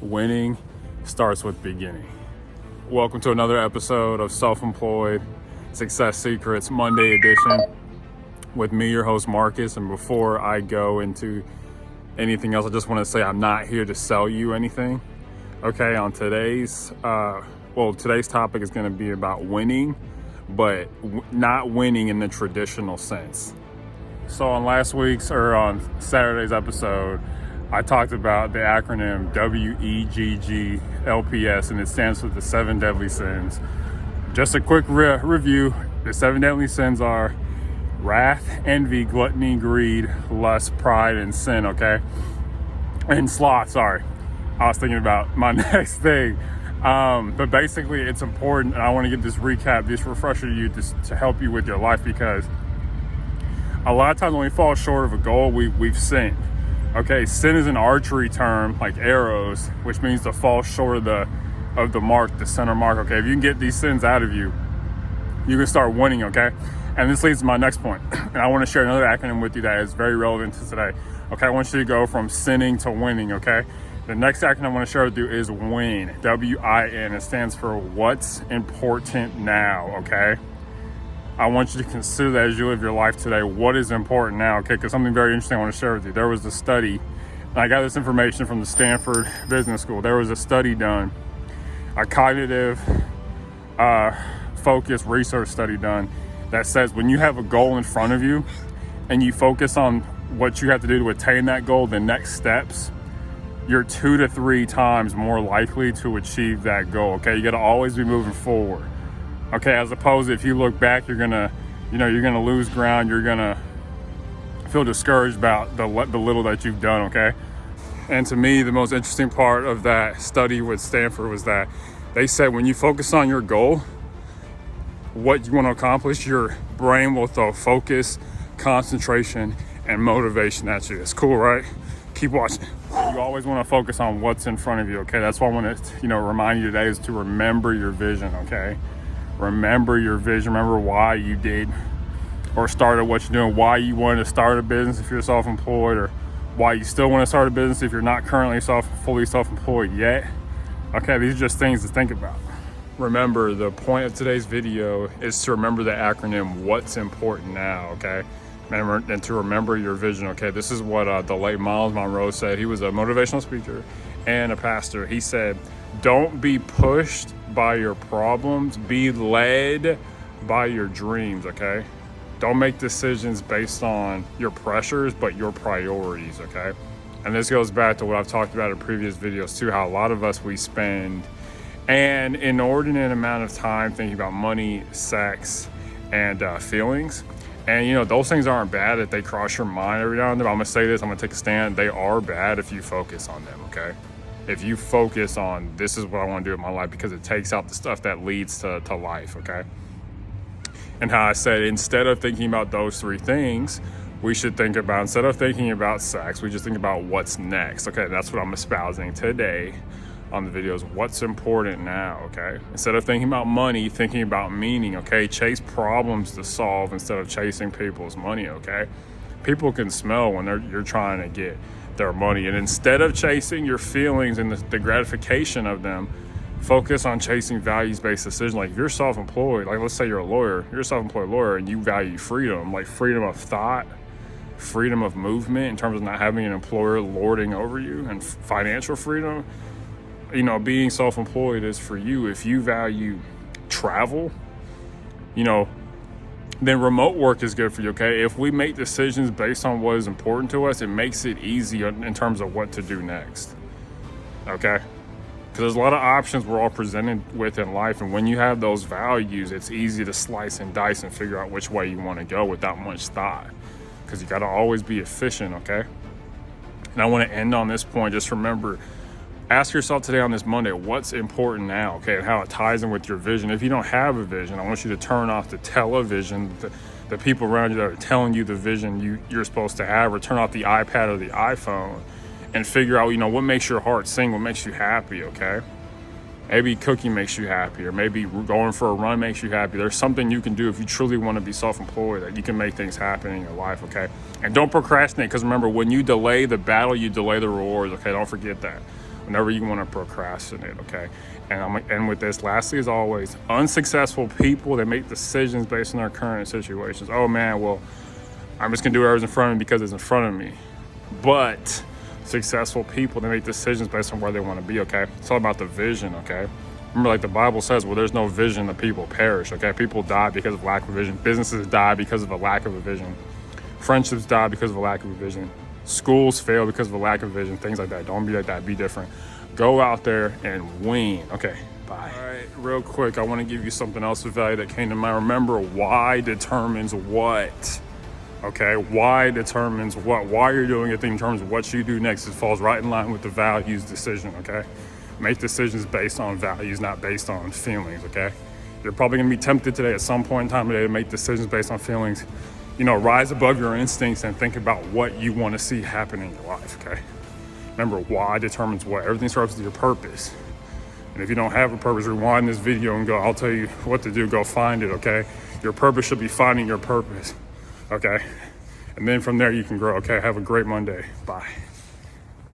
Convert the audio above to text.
Winning starts with beginning. Welcome to another episode of Self-Employed Success Secrets Monday edition with me, your host Marcus. And before I go into anything else, I just want to say I'm not here to sell you anything. Okay, on today's topic is going to be about winning, but not winning in the traditional sense. So on Saturday's episode, I talked about the acronym WEGGLPS, and it stands for the 7 deadly sins. Just a quick review. The 7 deadly sins are wrath, envy, gluttony, greed, lust, pride, and sin, okay? And sloth, sorry. I was thinking about my next thing. But basically, it's important, and I want to give this recap, this refresher to you to help you with your life, because a lot of times when we fall short of a goal, we've sinned. Okay, sin is an archery term, like arrows, which means to fall short of the mark, the center mark. Okay, if you can get these sins out of you, you can start winning. Okay, and this leads to my next point, and I want to share another acronym with you that is very relevant to today. Okay, I want you to go from sinning to winning. Okay, the next acronym I want to share with you is WIN, W-I-N. It stands for what's important now. Okay, I want you to consider that as you live your life today. What is important now? Okay, because something very interesting I want to share with you. There was a study, and I got this information from the Stanford Business School. There was a study done, a cognitive focused research study done, that says when you have a goal in front of you and you focus on what you have to do to attain that goal, the next steps, you're 2 to 3 times more likely to achieve that goal. Okay, you got to always be moving forward. Okay, as opposed to if you look back, you're gonna lose ground. You're gonna feel discouraged about the little that you've done. Okay, and to me, the most interesting part of that study with Stanford was that they said when you focus on your goal, what you want to accomplish, your brain will throw focus, concentration, and motivation at you. It's cool, right? Keep watching. You always want to focus on what's in front of you. Okay, that's why I want to remind you today is to remember your vision. Okay. Remember your vision. Remember why you did or started what you're doing, why you wanted to start a business if you're self-employed, or why you still want to start a business if you're not currently fully self-employed yet. Okay, these are just things to think about. Remember, the point of today's video is to remember the acronym what's important now. Okay, remember, and to remember your vision. Okay, this is what the late Miles Monroe said. He was a motivational speaker and a pastor. He said, don't be pushed by your problems, be led by your dreams. Okay, don't make decisions based on your pressures, but your priorities. Okay, and this goes back to what I've talked about in previous videos too, how a lot of us, we spend an inordinate amount of time thinking about money, sex, and feelings. And those things aren't bad if they cross your mind every now and then. I'm gonna say this, I'm gonna take a stand. They are bad if you focus on them. Okay, if you focus on this is what I want to do in my life, because it takes out the stuff that leads to life. Okay, and how I said, instead of thinking about those 3 things, we should think about, instead of thinking about sex, we just think about what's next. Okay, that's what I'm espousing today on the videos. What's important now? Okay, instead of thinking about money, thinking about meaning. Okay, chase problems to solve instead of chasing people's money. Okay, people can smell when you're trying to get their money, and instead of chasing your feelings and the gratification of them, focus on chasing values-based decisions. Like if you're self-employed, like let's say you're a self-employed lawyer, and you value freedom, like freedom of thought, freedom of movement in terms of not having an employer lording over you, and financial freedom. Being self-employed is for you. If you value travel, then remote work is good for you. Okay, if we make decisions based on what is important to us, it makes it easier in terms of what to do next. Okay, because there's a lot of options we're all presented with in life, and when you have those values, it's easy to slice and dice and figure out which way you want to go without much thought, because you got to always be efficient. Okay, and I want to end on this point. Just remember, ask yourself today on this Monday, what's important now, okay, and how it ties in with your vision. If you don't have a vision, I want you to turn off the television, the people around you that are telling you the vision you're supposed to have, or turn off the iPad or the iPhone and figure out, what makes your heart sing, what makes you happy. Okay, maybe cooking makes you happy, or maybe going for a run makes you happy. There's something you can do if you truly want to be self-employed, that you can make things happen in your life. Okay, and don't procrastinate, because remember, when you delay the battle, you delay the rewards. Okay, don't forget that. whenever you want to procrastinate, okay? And I'm gonna end with this. Lastly, as always, unsuccessful people, they make decisions based on their current situations. Oh man, well, I'm just gonna do whatever's in front of me because it's in front of me. But successful people, they make decisions based on where they want to be, okay? It's all about the vision, okay? Remember, like the Bible says, well, there's no vision, the people perish, okay? People die because of lack of vision. Businesses die because of a lack of a vision. Friendships die because of a lack of a vision. Schools fail because of a lack of vision, things like that. Don't be like that, be different. Go out there and win. Okay, bye. All right, real quick, I want to give you something else of value that came to mind. Remember, why determines what. Okay, why determines what. Why you're doing a thing in terms of what you do next. It falls right in line with the values decision, okay? Make decisions based on values, not based on feelings, okay? You're probably gonna be tempted today at some point in time today to make decisions based on feelings. You know, rise above your instincts and think about what you want to see happen in your life, okay? Remember, why determines what. Everything starts with your purpose. And if you don't have a purpose, rewind this video and go, I'll tell you what to do, go find it, okay? Your purpose should be finding your purpose, okay? And then from there you can grow, okay? Have a great Monday, bye.